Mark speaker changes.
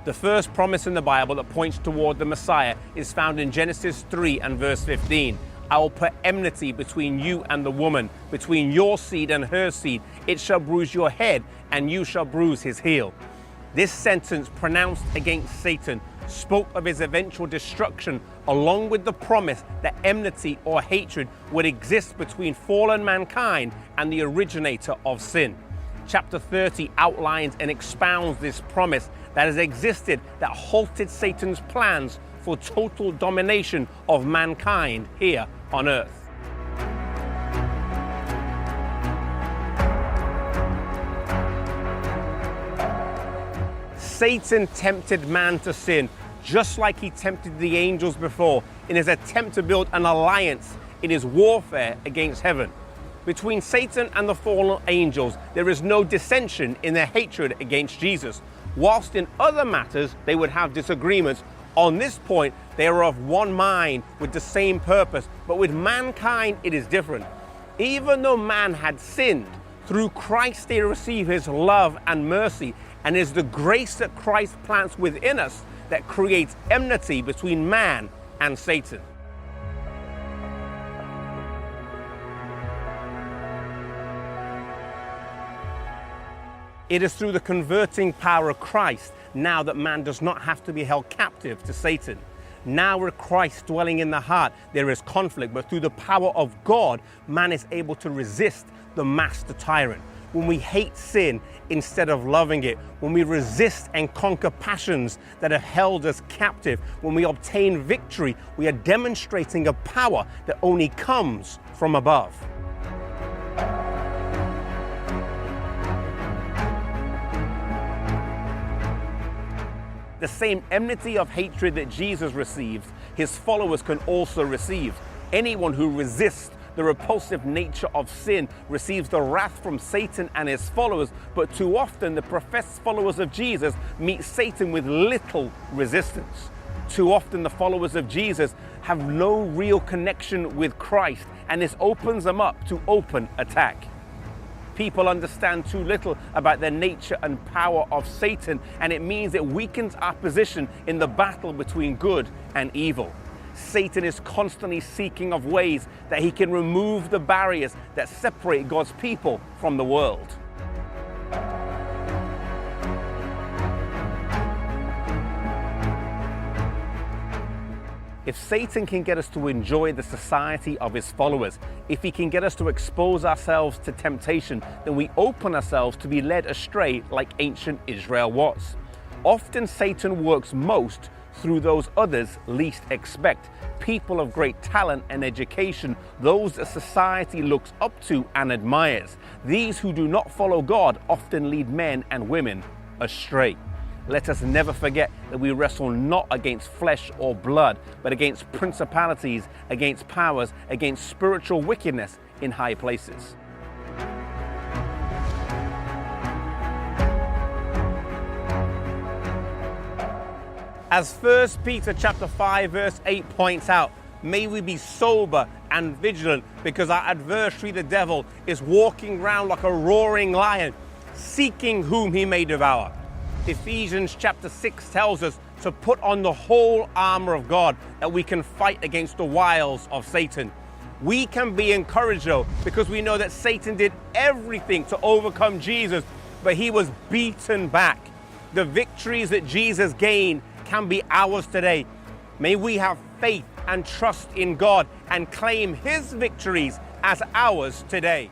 Speaker 1: The first promise in the Bible that points toward the Messiah is found in Genesis 3 and verse 15. I will put enmity between you and the woman, between your seed and her seed. It shall bruise your head, and you shall bruise his heel. This sentence, pronounced against Satan, spoke of his eventual destruction, along with the promise that enmity or hatred would exist between fallen mankind and the originator of sin. Chapter 30 outlines and expounds this promise that has existed that halted Satan's plans for total domination of mankind here on earth. Satan tempted man to sin, just like he tempted the angels before, in his attempt to build an alliance in his warfare against heaven. Between Satan and the fallen angels, there is no dissension in their hatred against Jesus. Whilst in other matters they would have disagreements, on this point they are of one mind with the same purpose. But with mankind it is different. Even though man had sinned, through Christ they receive his love and mercy, and it is the grace that Christ plants within us that creates enmity between man and Satan. It is through the converting power of Christ now that man does not have to be held captive to Satan. Now with Christ dwelling in the heart, there is conflict, but through the power of God, man is able to resist the master tyrant. When we hate sin instead of loving it, when we resist and conquer passions that have held us captive, when we obtain victory, we are demonstrating a power that only comes from above. The same enmity of hatred that Jesus receives, his followers can also receive. Anyone who resists the repulsive nature of sin receives the wrath from Satan and his followers, but too often the professed followers of Jesus meet Satan with little resistance. Too often the followers of Jesus have no real connection with Christ, and this opens them up to open attack. People understand too little about the nature and power of Satan, and it means it weakens our position in the battle between good and evil. Satan is constantly seeking of ways that he can remove the barriers that separate God's people from the world. If Satan can get us to enjoy the society of his followers, if he can get us to expose ourselves to temptation, then we open ourselves to be led astray like ancient Israel was. Often Satan works most through those others least expect, people of great talent and education, those that society looks up to and admires. These who do not follow God often lead men and women astray. Let us never forget that we wrestle not against flesh or blood, but against principalities, against powers, against spiritual wickedness in high places. As 1 Peter chapter 5 verse 8 points out, may we be sober and vigilant, because our adversary the devil is walking around like a roaring lion, seeking whom he may devour. Ephesians chapter 6 tells us to put on the whole armor of God that we can fight against the wiles of Satan. We can be encouraged though, because we know that Satan did everything to overcome Jesus, but he was beaten back. The victories that Jesus gained can be ours today. May we have faith and trust in God and claim his victories as ours today.